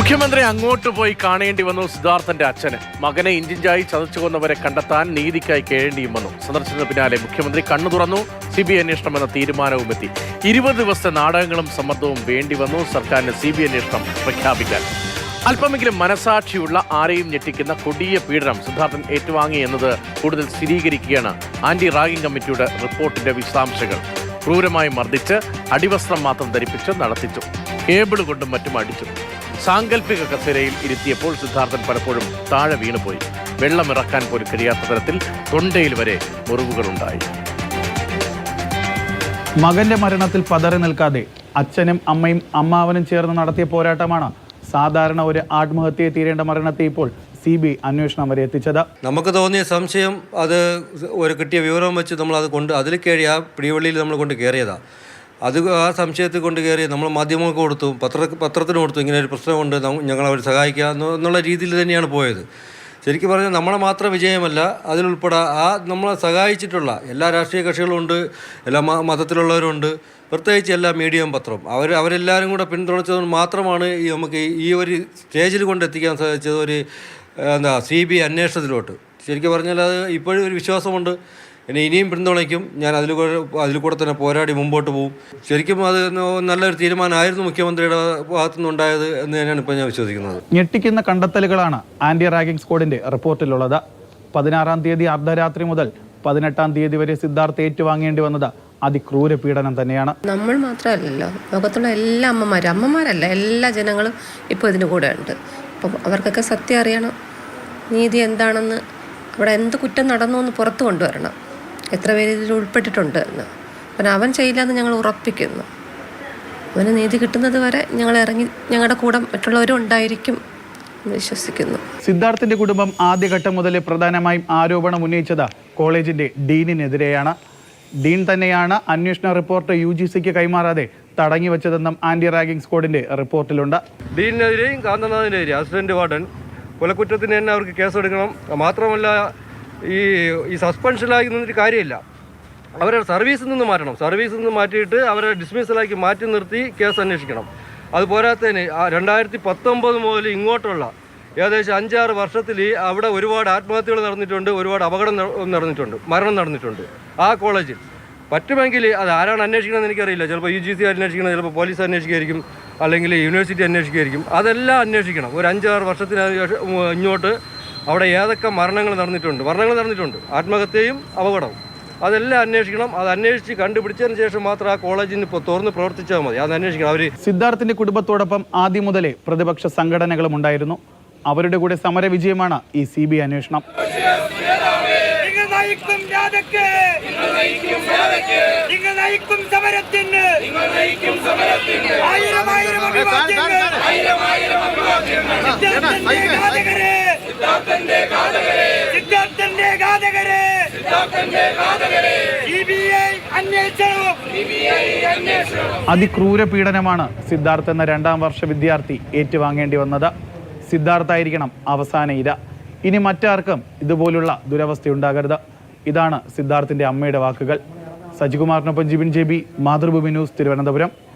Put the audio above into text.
മുഖ്യമന്ത്രി അങ്ങോട്ട് പോയി കാണേണ്ടി വന്നു സിദ്ധാർത്ഥന്റെ അച്ഛന്. മകനെ ഇഞ്ചിഞ്ചായി ചതച്ചു കൊന്നവരെ കണ്ടെത്താൻ നീതിക്കായി കേഴേണ്ടിയും വന്നു. സന്ദർശനത്തിന് പിന്നാലെ മുഖ്യമന്ത്രി കണ്ണു തുറന്നു. CBI അന്വേഷണം എന്ന തീരുമാനവും എത്തി. 20 ദിവസത്തെ നാടകങ്ങളും സമ്മർദ്ദവും വേണ്ടി വന്നു സർക്കാരിന് CBI അന്വേഷണം പ്രഖ്യാപിക്കാൻ. അല്പമെങ്കിലും മനസാക്ഷിയുള്ള ആരെയും ഞെട്ടിക്കുന്ന കൊടിയ പീഡനം സിദ്ധാർത്ഥൻ ഏറ്റുവാങ്ങി എന്നത് കൂടുതൽ സ്ഥിരീകരിക്കുകയാണ് ആന്റി റാഗിംഗ് കമ്മിറ്റിയുടെ റിപ്പോർട്ടിന്റെ വിശദാംശങ്ങൾ. ക്രൂരമായി മർദ്ദിച്ച് അടിവസ്ത്രം മാത്രം ധരിപ്പിച്ച് നടത്തിച്ചു, കേബിൾ കൊണ്ടും മറ്റും അടിച്ചു. സാങ്കല്പിക കസേരയിൽ ഇരുത്തിയപ്പോൾ സിദ്ധാർത്ഥൻ പലപ്പോഴും താഴെ വീണുപോയി. വെള്ളമിറക്കാൻ പോലും കഴിയാത്ത തരത്തിൽ തൊണ്ടയിൽ വരെ മുറിവുകളുണ്ടായി. മകന്റെ മരണത്തിൽ പതറി നിൽക്കാതെ അച്ഛനും അമ്മയും അമ്മാവനും ചേർന്ന് നടത്തിയ പോരാട്ടമാണ് സാധാരണ ഒരു ആത്മഹത്യയെ തീരേണ്ട മരണത്തെ ഇപ്പോൾ CBI അന്വേഷണം വരെ എത്തിച്ചത്. നമുക്ക് തോന്നിയ സംശയം, അത് ഒരു കിട്ടിയ വിവരം വെച്ച് നമ്മൾ അത് കൊണ്ട് അതിൽ കയറി ആ പിടിവള്ളിയിൽ നമ്മൾ കൊണ്ട് കയറിയതാണ്. അത് ആ സംശയത്തിൽ കൊണ്ട് കയറി നമ്മൾ മാധ്യമങ്ങൾക്ക് കൊടുത്തു, പത്രത്തിന് കൊടുത്തു, ഇങ്ങനെ ഒരു പ്രശ്നമുണ്ട്, ഞങ്ങൾ അവർ സഹായിക്കുക എന്നുള്ള രീതിയിൽ തന്നെയാണ് പോയത്. ശരിക്കും പറഞ്ഞാൽ നമ്മളെ മാത്രം വിജയമല്ല, അതിലുൾപ്പെടെ നമ്മളെ സഹായിച്ചിട്ടുള്ള എല്ലാ രാഷ്ട്രീയ കക്ഷികളുമുണ്ട്, എല്ലാ മതത്തിലുള്ളവരുണ്ട്, പ്രത്യേകിച്ച് എല്ലാ മീഡിയം പത്രം അവരെല്ലാവരും കൂടെ പിന്തുണച്ചതുകൊണ്ട് മാത്രമാണ് നമുക്ക് ഈ ഒരു സ്റ്റേജിൽ കൊണ്ടെത്തിക്കാൻ സാധിച്ചത്, ഒരു CBI അന്വേഷണത്തിലോട്ട്. ശരിക്കും പറഞ്ഞാൽ അത് ഇപ്പോഴും ഒരു വിശ്വാസമുണ്ട്, ഇനിയും പിന്തുണയ്ക്കും. ഞാൻ അതിൽ കൂടെ തന്നെ പോരാടി മുമ്പോട്ട് പോകും. ശരിക്കും അത് നല്ലൊരു തീരുമാനമായിരുന്നു മുഖ്യമന്ത്രിയുടെ ഭാഗത്തുനിന്നുണ്ടായത് എന്ന് തന്നെയാണ് ഇപ്പോൾ ഞാൻ വിശ്വസിക്കുന്നത്. ഞെട്ടിക്കുന്ന കണ്ടെത്തലുകളാണ് ആന്റി റാഗിംഗ് സ്ക്വാഡിന്റെ റിപ്പോർട്ടിലുള്ളത്. 16-ാം തീയതി അർദ്ധരാത്രി മുതൽ 18-ാം തീയതി വരെ സിദ്ധാർത്ഥ ഏറ്റുവാങ്ങേണ്ടി വന്നത് അതിക്രൂര പീഡനം തന്നെയാണ്. നമ്മൾ മാത്രമല്ലല്ലോ, ലോകത്തുള്ള എല്ലാ അമ്മമാരല്ല, എല്ലാ ജനങ്ങളും ഇപ്പോൾ ഇതിന് കൂടെ ഉണ്ട്. അപ്പം അവർക്കൊക്കെ സത്യം അറിയണം, നീതി എന്താണെന്ന്, അവിടെ എന്ത് കുറ്റം നടന്നു എന്ന് പുറത്തു കൊണ്ടുവരണം, എത്ര പേര് ഇതിൽ ഉൾപ്പെട്ടിട്ടുണ്ട് എന്ന്. അപ്പം അവൻ ചെയ്യില്ലെന്ന് ഞങ്ങൾ ഉറപ്പിക്കുന്നു. അവന് നീതി കിട്ടുന്നത് വരെ ഞങ്ങൾ ഇറങ്ങി, ഞങ്ങളുടെ കൂടെ മറ്റുള്ളവരും ഉണ്ടായിരിക്കും എന്ന് വിശ്വസിക്കുന്നു. സിദ്ധാർത്ഥിന്റെ കുടുംബം ആദ്യഘട്ടം മുതലേ പ്രധാനമായും ആരോപണം ഉന്നയിച്ചത് കോളേജിന്റെ ഡീനിനെതിരെയാണ്. ഡീൻ തന്നെയാണ് അന്വേഷണ റിപ്പോർട്ട് UGCക്ക് കൈമാറാതെ തടങ്ങി വെച്ചതെന്നും ആന്റി റാഗിംഗ് സ്ക്വാഡിന്റെ റിപ്പോർട്ടിലുണ്ട്. ഡീനിനെതിരെയും കാന്തനാഥിനെതിരെയും അസിസ്റ്റന്റ് വാർഡൻ കൊലക്കുറ്റത്തിന് തന്നെ അവർക്ക് കേസെടുക്കണം. മാത്രമല്ല ഈ സസ്പെൻഷനിലായി നിന്നൊരു കാര്യമില്ല, അവരെ സർവീസിൽ നിന്ന് മാറ്റണം. സർവീസിൽ നിന്ന് മാറ്റിയിട്ട് അവരെ ഡിസ്മിസലാക്കി മാറ്റി നിർത്തി കേസ് അന്വേഷിക്കണം. അതുപോരാത്തതിന് 2019 മുതൽ ഇങ്ങോട്ടുള്ള ഏകദേശം 5-6 വർഷത്തിൽ അവിടെ ഒരുപാട് ആത്മഹത്യകൾ നടന്നിട്ടുണ്ട്, ഒരുപാട് അപകടം നടന്നിട്ടുണ്ട്, മരണം നടന്നിട്ടുണ്ട് ആ കോളേജിൽ. പറ്റുമെങ്കിൽ അത് ആരാണ് അന്വേഷിക്കണമെന്ന് എനിക്കറിയില്ല. ചിലപ്പോൾ UGC അന്വേഷിക്കണം, ചിലപ്പോൾ പോലീസ് അന്വേഷിക്കുമായിരിക്കും, അല്ലെങ്കിൽ യൂണിവേഴ്സിറ്റി അന്വേഷിക്കുമായിരിക്കും. അതെല്ലാം അന്വേഷിക്കണം. ഒരു 5-6 വർഷത്തിന് ഇങ്ങോട്ട് അവിടെ ഏതൊക്കെ മരണങ്ങൾ നടന്നിട്ടുണ്ട്, ആത്മഹത്യയും അപകടവും, അതെല്ലാം അന്വേഷിക്കണം. അത് അന്വേഷിച്ച് കണ്ടുപിടിച്ചതിന് ശേഷം മാത്രം ആ കോളേജിന് ഇപ്പോൾ തുറന്ന് പ്രവർത്തിച്ചാൽ മതി. അത് അന്വേഷിക്കണം. സിദ്ധാർത്ഥിന്റെ കുടുംബത്തോടൊപ്പം ആദ്യം മുതലേ പ്രതിപക്ഷ സംഘടനകളും ഉണ്ടായിരുന്നു. അവരുടെ കൂടെ സമരവിജയമാണ് ഈ CBI അന്വേഷണം. അതിക്രൂര പീഡനമാണ് സിദ്ധാർത്ഥ് എന്ന 2ാം വർഷ വിദ്യാർത്ഥി ഏറ്റുവാങ്ങേണ്ടി വന്നത്. സിദ്ധാർത്ഥായിരിക്കണം അവസാന ഇര. ഇനി മറ്റാർക്കും ഇതുപോലുള്ള ദുരവസ്ഥയുണ്ടാകരുത്. ഇതാണ് സിദ്ധാർത്ഥിന്റെ അമ്മയുടെ വാക്കുകൾ. സജികുമാറിനൊപ്പം ജിബിൻ JB, മാതൃഭൂമി ന്യൂസ്, തിരുവനന്തപുരം.